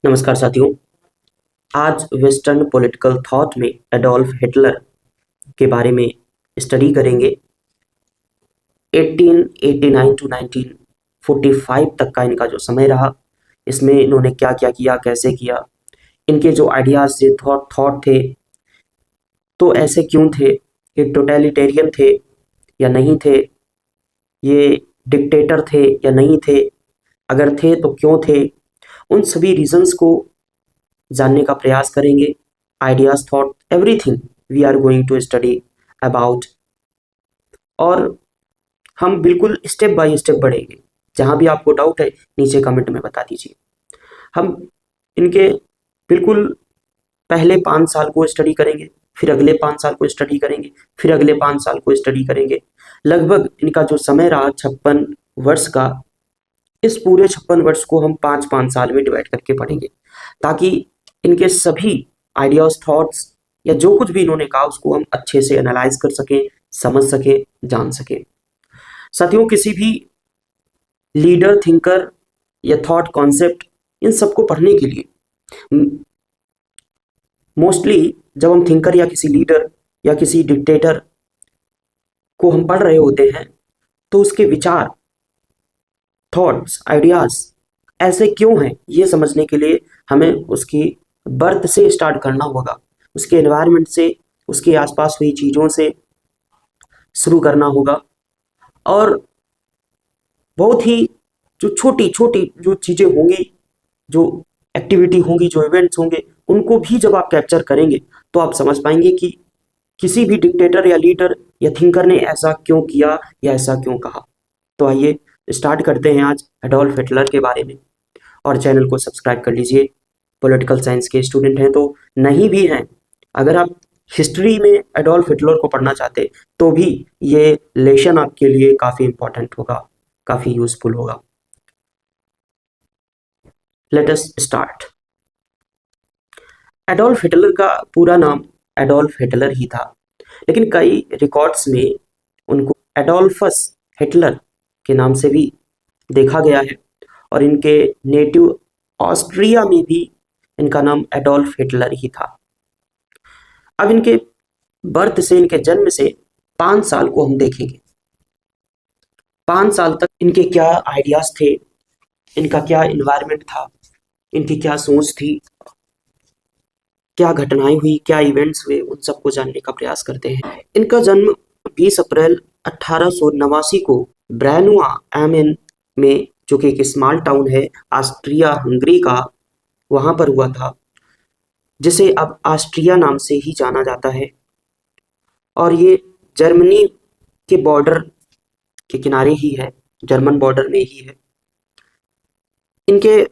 नमस्कार साथियों। आज वेस्टर्न पॉलिटिकल थॉट में एडोल्फ हिटलर के बारे में स्टडी करेंगे। 1889 टू 1945 तक का इनका जो समय रहा, इसमें इन्होंने क्या क्या किया, कैसे किया, इनके जो आइडियाज थे, थॉट थे, तो ऐसे क्यों थे, ये टोटलिटेरियन थे या नहीं थे, ये डिक्टेटर थे या नहीं थे, अगर थे तो क्यों थे, उन सभी रीजंस को जानने का प्रयास करेंगे। Ideas, thought, everything we are going to study about, और हम बिल्कुल स्टेप बाय स्टेप बढ़ेंगे। जहाँ भी आपको डाउट है नीचे कमेंट में बता दीजिए। हम इनके बिल्कुल पहले 5 साल को स्टडी करेंगे, फिर अगले 5 साल को स्टडी करेंगे, फिर अगले 5 साल को स्टडी करेंगे। लगभग इनका जो समय रहा 56 वर्ष का, इस पूरे 56 वर्ष को हम 5-5 साल में डिवाइड करके पढ़ेंगे, ताकि इनके सभी आइडियाज, थॉट्स या जो कुछ भी इन्होंने कहा उसको हम अच्छे से एनालाइज कर सकें, समझ सकें, जान सकें। साथियों, किसी भी लीडर, थिंकर या थॉट, कॉन्सेप्ट, इन सबको पढ़ने के लिए मोस्टली जब हम थिंकर या किसी लीडर या किसी डिक्टेटर को हम पढ़ रहे होते हैं तो उसके विचार, थॉट्स, आइडियाज ऐसे क्यों हैं, ये समझने के लिए हमें उसकी बर्थ से स्टार्ट करना होगा, उसके एनवायरनमेंट से, उसके आसपास हुई चीज़ों से शुरू करना होगा। और बहुत ही जो छोटी छोटी जो चीज़ें होंगी, जो एक्टिविटी होंगी, जो इवेंट्स होंगे, उनको भी जब आप कैप्चर करेंगे तो आप समझ पाएंगे कि किसी भी डिक्टेटर या लीडर या थिंकर ने ऐसा क्यों किया या ऐसा क्यों कहा। तो आइए स्टार्ट करते हैं आज एडोल्फ हिटलर के बारे में, और चैनल को सब्सक्राइब कर लीजिए। पॉलिटिकल साइंस के स्टूडेंट हैं तो नहीं भी हैं, अगर आप हिस्ट्री में एडोल्फ हिटलर को पढ़ना चाहते तो भी ये लेसन आपके लिए काफ़ी इंपॉर्टेंट होगा, काफ़ी यूजफुल होगा। Let us start. Adolf Hitler का पूरा नाम एडोल्फ हिटलर ही था, लेकिन कई रिकॉर्ड्स में उनको एडोल्फस हिटलर के नाम से भी देखा गया है, और इनके नेटिव ऑस्ट्रिया में भी इनका नाम एडोल्फ हिटलर ही था। अब इनके बर्थ से, इनके जन्म से 5 साल को हम देखेंगे। 5 साल तक इनके क्या आइडियाज थे, इनका क्या इन्वायरमेंट था, इनकी क्या सोच थी, क्या घटनाएं हुई, क्या इवेंट्स हुए, उन सबको जानने का प्रयास करते हैं। इनका जन्म 20 अप्रैल 1889 को ब्रैनुआ एमएन में, जो कि एक स्मॉल टाउन है ऑस्ट्रिया हंगरी का, वहां पर हुआ था, जिसे अब ऑस्ट्रिया नाम से ही जाना जाता है। और ये जर्मनी के बॉर्डर के किनारे ही है, जर्मन बॉर्डर में ही है। इनके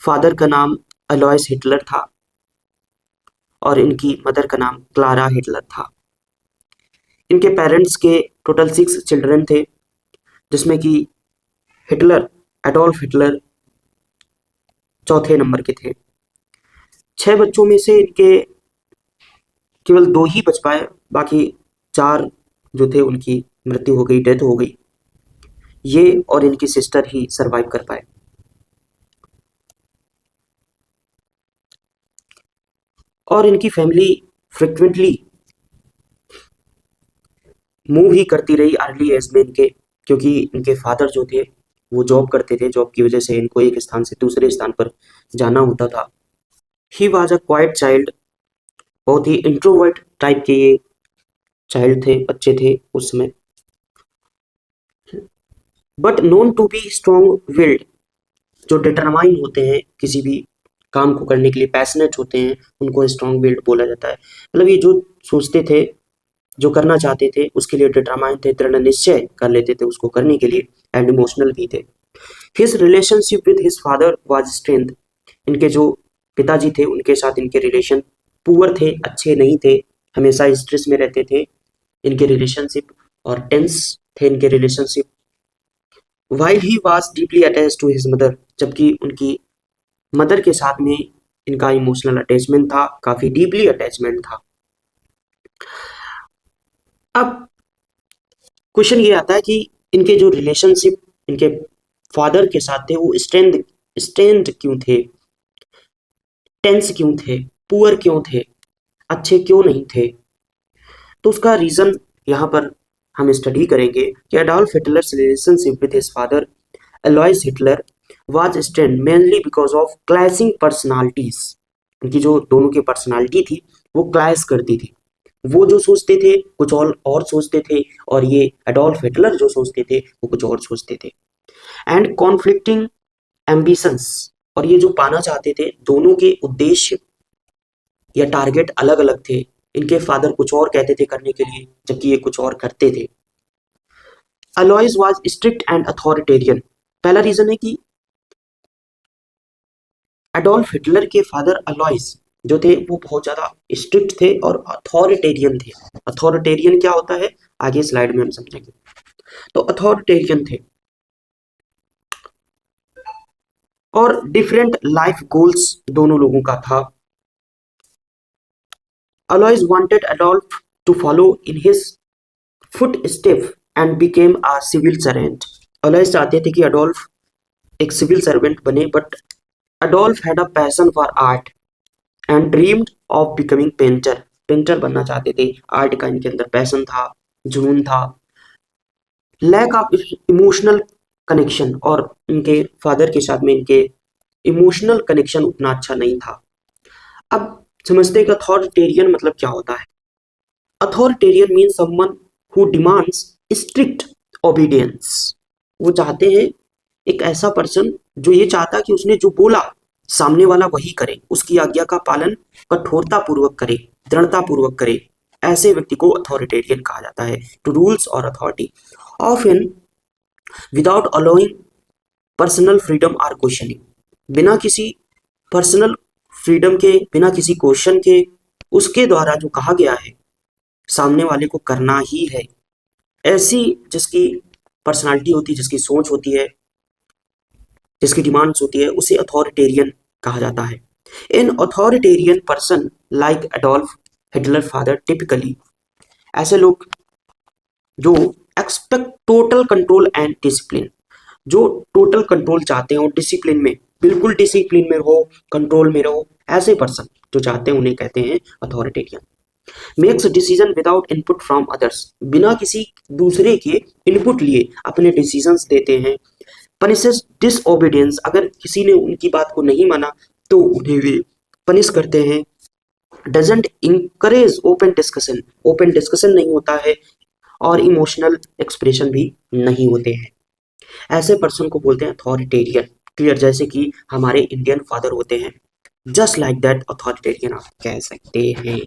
फादर का नाम अलोयस हिटलर था और इनकी मदर का नाम क्लारा हिटलर था। इनके पेरेंट्स के टोटल 6 चिल्ड्रन थे, जिसमें कि हिटलर, एडोल्फ हिटलर चौथे नंबर के थे। 6 बच्चों में से इनके केवल 2 ही बच पाए, बाकी 4 जो थे उनकी मृत्यु हो गई, डेथ हो गई। ये और इनकी सिस्टर ही सरवाइव कर पाए। और इनकी फैमिली फ्रिक्वेंटली मूव ही करती रही अर्ली एज में इनके, क्योंकि इनके फादर जो थे वो जॉब करते थे, जॉब की वजह से इनको एक स्थान से दूसरे स्थान पर जाना होता था। He was a quite child, बहुत ही इंट्रोवर्ट टाइप के ये चाइल्ड थे, बच्चे थे उस समय, but known to be strong willed. जो डिटरमाइन होते हैं किसी भी काम को करने के लिए, पैशनेट होते हैं, उनको स्ट्रॉन्ग विल्ड बोला जाता है। मतलब ये जो सोचते थे, जो करना चाहते थे, उसके लिए डिटरमाइन थे, दृढ़ निश्चय कर लेते थे उसको करने के लिए, एंड इमोशनल भी थे। His relationship with his father was strength. इनके जो पिताजी थे उनके साथ इनके रिलेशन पुअर थे, अच्छे नहीं थे, हमेशा स्ट्रेस में रहते थे इनके रिलेशनशिप, और टेंस थे इनके relationship. While he was deeply attached to his mother, जबकि उनकी मदर के साथ में इनका इमोशनल अटैचमेंट था, काफी डीपली अटैचमेंट था। अब क्वेश्चन ये आता है कि इनके जो रिलेशनशिप इनके फादर के साथ थे वो स्ट्रेंथ क्यों थे, टेंस क्यों थे, पुअर क्यों थे, अच्छे क्यों नहीं थे? तो उसका रीजन यहाँ पर हम स्टडी करेंगे कि Adolf Hitler's relationship with his father Alois Hitler was strained mainly because of clashing personalities. उनकी जो दोनों की पर्सनालिटी थी वो क्लैश करती थी। वो जो सोचते थे कुछ और सोचते थे, और ये एडोल्फ हिटलर जो सोचते थे वो कुछ और सोचते थे। एंड कॉन्फ्लिक्टिंग एम्बिशंस, और ये जो पाना चाहते थे, दोनों के उद्देश्य या टारगेट अलग अलग थे। इनके फादर कुछ और कहते थे करने के लिए, जबकि ये कुछ और करते थे। Alloys was strict and authoritarian. पहला रीजन है कि एडोल्फ हिटलर के फादर अलोइस जो थे वो बहुत ज्यादा स्ट्रिक्ट थे और अथॉरिटेरियन थे। अथॉरिटेरियन क्या होता है आगे स्लाइड में हम समझेंगे। तो अथॉरिटेरियन थे और डिफरेंट लाइफ गोल्स दोनों लोगों का था। Alois wanted Adolf to follow in his footstep and became a civil servant. Alois चाहते थे कि एडोल्फ एक सिविल सर्वेंट बने, but Adolf had a passion for art and dreamed of becoming painter. Painter बनना चाहते थे, art का इनके अंदर पैशन था, जुनून था। लैक ऑफ इमोशनल कनेक्शन, और इनके फादर के साथ में इनके इमोशनल कनेक्शन उतना अच्छा नहीं था। अब समझते हैं कि अथॉरिटेरियन मतलब क्या होता है। Authoritarian means someone who demands strict obedience. वो चाहते हैं एक ऐसा पर्सन जो ये चाहता है कि उसने जो बोला सामने वाला वही करे, उसकी आज्ञा का पालन कठोरता पूर्वक करे, दृढ़ता पूर्वक करे। ऐसे व्यक्ति को अथॉरिटेरियन कहा जाता है। टू रूल्स और authority often without allowing personal freedom or questioning. बिना किसी पर्सनल फ्रीडम के, बिना किसी क्वेश्चन के, उसके द्वारा जो कहा गया है सामने वाले को करना ही है। ऐसी जिसकी पर्सनालिटी होती है, जिसकी सोच होती है, जिसकी डिमांड्स होती है, उसे अथॉरिटेरियन कहा जाता है। An authoritarian person like Adolf Hitler father typically, ऐसे लोग जो expect total control and discipline, जो टोटल कंट्रोल चाहते हैं और डिसिप्लिन में, बिल्कुल डिसिप्लिन में रहो, कंट्रोल में रहो, ऐसे पर्सन जो चाहते हैं उन्हें कहते हैं authoritarian. Makes decision without input from others, बिना किसी दूसरे के इनपुट लिए अपने डिसीजंस देते हैं। पनिशेस डिसओबीडियंस, अगर किसी ने उनकी बात को नहीं माना तो उन्हें वे पनिश करते हैं। Doesn't encourage open discussion, open discussion नहीं होता है, और इमोशनल एक्सप्रेशन भी नहीं होते हैं। ऐसे पर्सन को बोलते हैं अथॉरिटेरियन। क्लियर, जैसे कि हमारे इंडियन फादर होते हैं, जस्ट लाइक दैट अथॉरिटेरियन आप कह सकते हैं।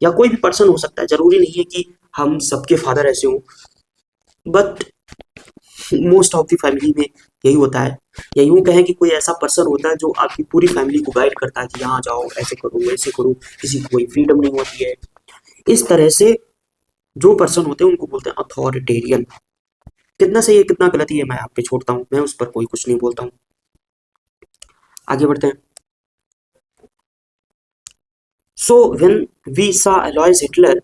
या कोई भी पर्सन हो सकता है, जरूरी नहीं है कि हम सबके फादर ऐसे हो, but most of the family में यही होता है। या यूं कहें कि कोई ऐसा पर्सन होता है जो आपकी पूरी फैमिली को गाइड करता है कि यहाँ जाओ, ऐसे करो, वैसे करो, किसी को कोई फ्रीडम नहीं होती है। इस तरह से जो पर्सन होते हैं उनको बोलते हैं अथॉरिटेरियन। कितना सही है कितना गलत है मैं आप पे छोड़ता हूँ, मैं उस पर कोई कुछ नहीं बोलता हूँ। आगे बढ़ते हैं। So when we saw Alois Hitler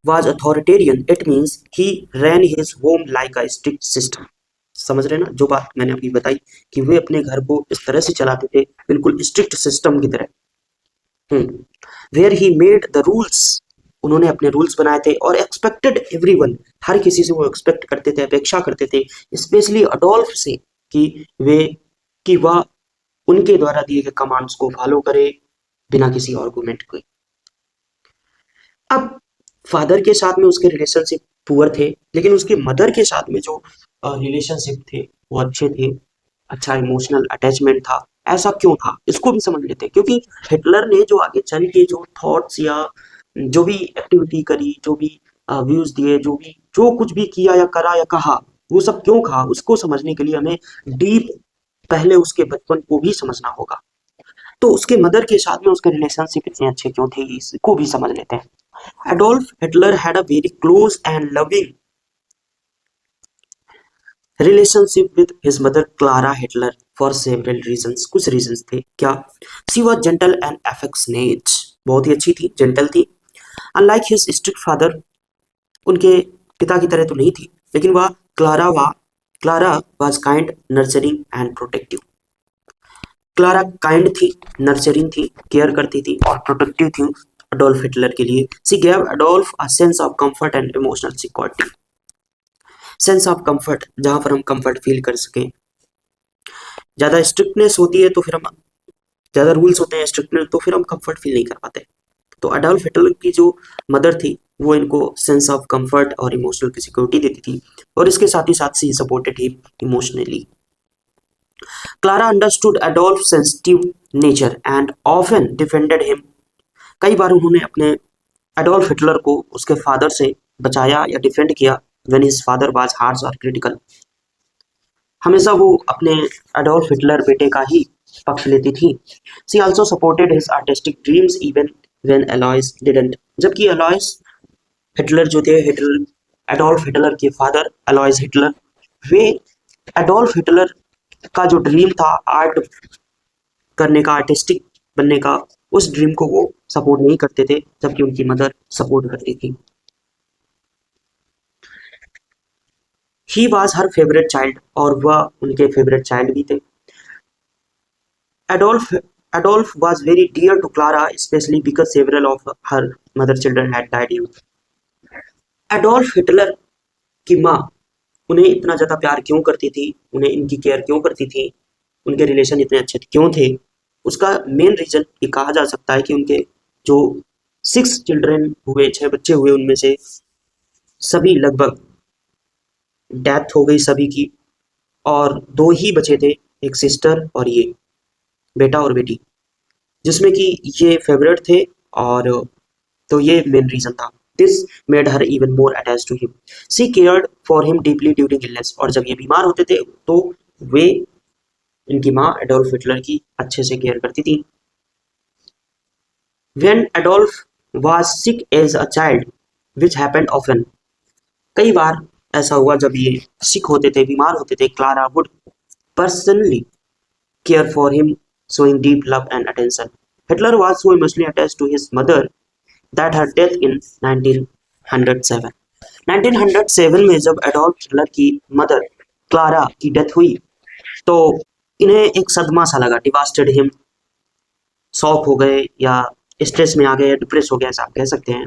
was authoritarian, it means he ran his home like a strict system। समझ रहे ना जो बात मैंने अभी बताई कि वे अपने घर को इस तरह से चलाते थे, बिल्कुल स्ट्रिक्ट सिस्टम की तरह। Where he made the rules, उन्होंने अपने रूल्स बनाए थे, और एक्सपेक्टेड एवरीवन, हर किसी से वो एक्सपेक्ट करते थे, अपेक्षा करते थे, स्पेशली अडोल्फ से, कि वह उनके द्वारा दिए गए कमांड्स को फॉलो करे बिना किसी आर्गुमेंट के। अब फादर के साथ में उसके रिलेशनशिप पुअर थे, लेकिन उसकी मदर के साथ में जो रिलेशनशिप थे वो अच्छे थे, अच्छा इमोशनल अटैचमेंट था। ऐसा क्यों था इसको भी समझ लेते हैं, क्योंकि हिटलर ने जो आगे चल के जो थॉट्स या जो भी एक्टिविटी करी, जो भी व्यूज दिए, जो कुछ भी किया या करा या कहा, वो सब क्यों कहा, उसको समझने के लिए हमें डीप पहले उसके बचपन को भी समझना होगा। तो उसके मदर के साथ में उसके रिलेशनशिप इतने अच्छे क्यों थे, इसको भी समझ लेते हैं। Adolf Hitler had a very close and loving relationship with his mother Clara Hitler for several reasons। कुछ reasons थे क्या? She was gentle and affectionate, बहुत ही अच्छी थी, gentle थी। Unlike his strict father, उनके पिता की तरह तो नहीं थी, लेकिन वह Clara was kind, nurturing and protective। Clara kind थी, नर्चरिंग थी, केयर करती थी और प्रोटेक्टिव थी अडोल्फ हिटलर के लिए। सी gave Adolf a sense of comfort and emotional security. Sense of comfort, जहां पर हम कंफर्ट फील कर सकें। ज़्यादा स्ट्रिक्टनेस होती है तो फिर हम, ज़्यादा रूल्स होते हैं स्ट्रिक्टनेस, तो फिर हम कंफर्ट फील नहीं कर पाते। तो अडोल्फ हिटलर की जो मदर थी वो इनको सेंस ऑफ कंफर्ट और इमोशनल की सिक्योरिटी देती थी, और इसके साथ ही साथ she supported him emotionally. Clara understood Adolf sensitive nature and often defended him. कई बार उन्होंने अपने अडोल्फ हिटलर को उसके फादर से बचाया या डिफेंड किया when his father was harsh और क्रिटिकल। हमेशा वो अपने अडोल्फ हिटलर बेटे का ही पक्ष लेती थी। She also supported his artistic dreams even when alloys didn't. जबकि अलोइस हिटलर जो थे, हिटलर एडोल्फ हिटलर के फादर अलोइस हिटलर, वे एडोल्फ हिटलर का जो ड्रीम था आर्ट करने का, आर्टिस्टिक बनने का, उस ड्रीम को वो सपोर्ट नहीं करते थे, जबकि उनकी मदर सपोर्ट करती थी। He was her favourite child, और वह उनके फेवरेट चाइल्ड भी थे। Adolf Adolf was very dear to Clara, specially because several of her mother children had died young. Adolf Hitler की माँ उन्हें इतना ज़्यादा प्यार क्यों करती थी, उन्हें इनकी केयर क्यों करती थी, उनके रिलेशन इतने अच्छे क्यों थे, उसका मेन रीज़न ये कहा जा सकता है कि उनके जो 6 चिल्ड्रन हुए, 6 बच्चे हुए, उनमें से सभी लगभग डेथ हो गई सभी की, और 2 ही बचे थे, एक सिस्टर और ये बेटा और बेटी, जिसमें कि ये फेवरेट थे। और तो ये मेन रीज़न था। This made her even more attach to him. She cared for him deeply during illness, और जब ये बीमार होते थे तो वे, इनकी माँ एडोल्फ हिटलर की अच्छे से केयर करती थी। When Adolf was sick as a child, which happened often, कई बार ऐसा हुआ जब ये सिक होते थे, बीमार होते थे, Clara would personally care for him, showing deep love and attention. Hitler was so emotionally attached to his mother that her death in 1907. 1907 में जब एडोल्फ हिटलर की मदर क्लारा की डेथ हुई तो इन्हें एक सदमा सा लगा, डिवास्टेड हिम, शॉक हो गए या स्ट्रेस में आ गए, डिप्रेस हो गया, ऐसा आप कह सकते हैं।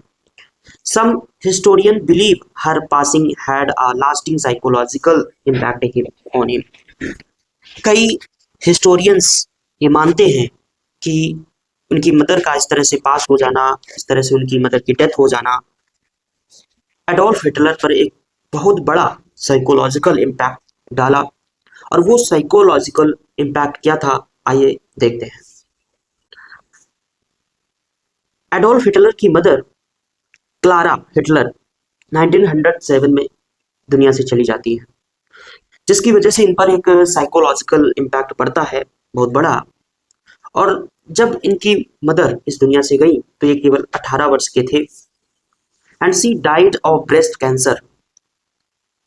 Some historian believe her passing had a lasting psychological impact on him. कई हिस्टोरियंस ये मानते हैं कि उनकी मदर का इस तरह से पास हो जाना, इस तरह से उनकी मदर की डेथ हो जाना, एडोल्फ हिटलर पर एक बहुत बड़ा साइकोलॉजिकल इम्पैक्ट डाला। और वो साइकोलॉजिकल इम्पैक्ट क्या था, आइए देखते हैं। एडोल्फ हिटलर की मदर क्लारा हिटलर 1907 में दुनिया से चली जाती है, जिसकी वजह से इन पर एक साइकोलॉजिकल इम्पैक्ट पड़ता है बहुत बड़ा। और जब इनकी मदर इस दुनिया से गई तो ये केवल 18 वर्ष के थे, and she died of breast cancer.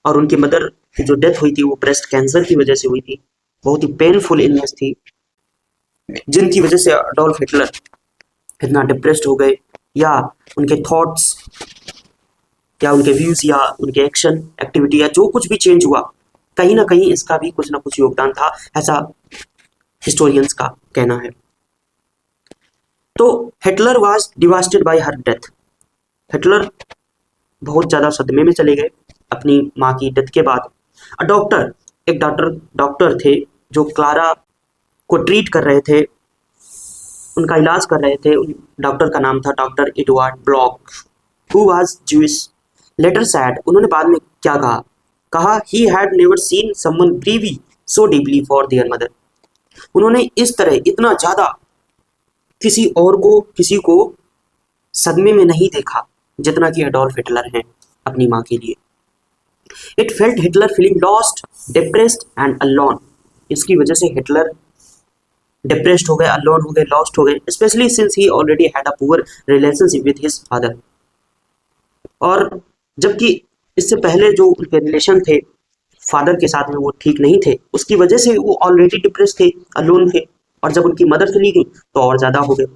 और उनकी मदर की जो डेथ हुई थी वो ब्रेस्ट कैंसर की वजह से हुई थी। बहुत ही पेनफुल इलनेस थी, जिनकी वजह से एडोल्फ हिटलर इतना डिप्रेस्ड हो गए, या उनके थॉट्स या उनके व्यूज या उनके एक्शन एक्टिविटी या जो कुछ भी चेंज हुआ, कहीं ना कहीं इसका भी कुछ ना कुछ योगदान था, ऐसा हिस्टोरियंस का कहना है। तो Hitler was devastated bye her death. Hitler बहुत ज़्यादा सदमे में चले गए अपनी माँ की डेथ के बाद। एक डॉक्टर थे जो क्लारा को ट्रीट कर रहे थे, उनका इलाज कर रहे थे। डॉक्टर का नाम था doctor Edward Bloch, who was Jewish. Later said, उन्होंने बाद में क्या कहा he had never seen someone grieve so deeply for their mother. उन्होंने इस तरह इतना ज़्यादा किसी को सदमे में नहीं देखा जितना कि एडोल्फ हिटलर हैं अपनी माँ के लिए। It felt Hitler feeling lost, depressed and alone. इसकी वजह से हिटलर डिप्रेस्ड हो गए, अलोन हो गए, लॉस्ट हो गए, specially since he already had a poor relationship with his father. और जबकि इससे पहले जो उनके रिलेशन थे फादर के साथ में वो ठीक नहीं थे, उसकी वजह से वो ऑलरेडी डिप्रेस थे, अलोन थे, और जब उनकी मदर चली गई तो और ज़्यादा हो गए।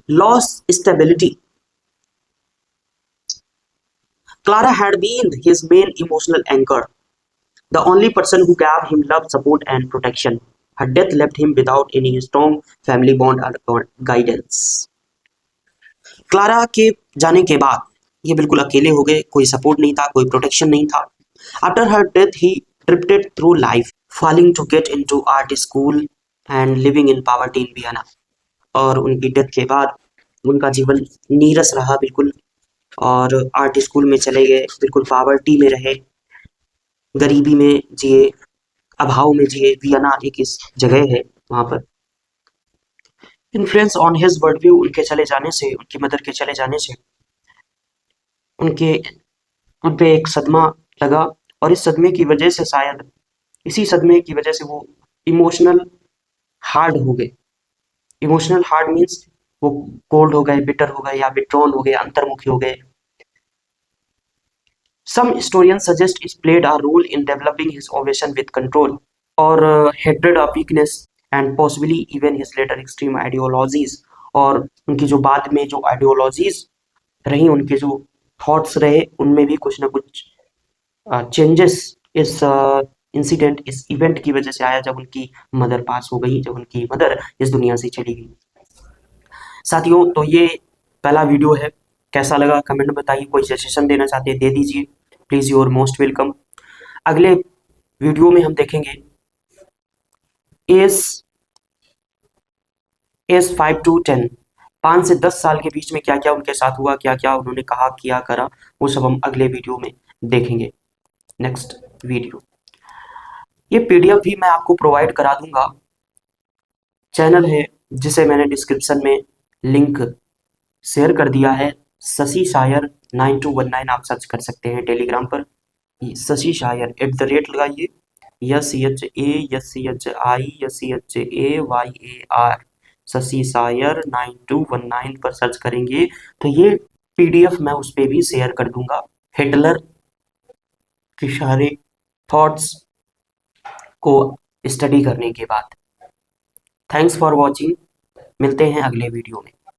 Loss stability, Clara had been his main emotional anchor, the only person who gave him love, support and protection. Her death left him without any strong family bond or guidance. Clara के जाने के बाद ये बिल्कुल अकेले हो गए, कोई सपोर्ट नहीं था, कोई प्रोटेक्शन नहीं था. After her death he drifted through life, falling to get into art school and living in poverty in Vienna. और उनकी डेथ के बाद उनका जीवन नीरस रहा बिल्कुल, और आर्ट स्कूल में चले गए, बिल्कुल पावर्टी में रहे, गरीबी में जिए, अभाव में जिए. वियना एक इस जगह है वहाँ पर. Influence on his world view, उनके चले जाने से, उनकी मदर के चले जाने से उनके उन पे एक सदमा लगा, और इस सदमे की वजह से, शायद इसी सदमे की वजह से वो इमोशनल हार्ड हो गए. इमोशनल हार्ड मीन्स वो कोल्ड हो गए, बिटर हो गए, या विड्रॉन हो गए, अंतर्मुखी हो गए. Some historians suggest it played a role in developing his obsession with control, or hatred of weakness, and possibly even his later extreme ideologies. और उनकी जो बाद में जो आइडियोलॉजीज रही, उनके जो थॉट्स रहे, उनमें भी कुछ ना कुछ चेंजेस इस इंसिडेंट, इस इवेंट की वजह से आया, जब उनकी मदर पास हो गई, जब उनकी मदर इस दुनिया से चली गई. साथियों, तो ये पहला वीडियो है. कैसा लगा कमेंट में बताइए. कोई सजेशन देना चाहते हैं दे दीजिए, please, you are most welcome. अगले वीडियो में हम देखेंगे एज 5 to 10, 5 से 10 साल के बीच में क्या क्या उनके साथ हुआ, क्या क्या उन्होंने कहा, किया, करा, वो सब हम अगले वीडियो में देखेंगे. Next video. ये पीडीएफ भी मैं आपको प्रोवाइड करा दूंगा. चैनल है जिसे मैंने डिस्क्रिप्शन में लिंक शेयर कर दिया है. शशि शायर 9219 आप सर्च कर सकते हैं टेलीग्राम पर. शशि शायर @ लगाइए, SCHASCHISCHAYAR, शशि शायर 9219 पर सर्च करेंगे तो ये पीडीएफ मैं उस पर भी शेयर कर दूंगा, हिटलर के सारे थॉट्स को स्टडी करने के बाद. Thanks for watching. मिलते हैं अगले वीडियो में.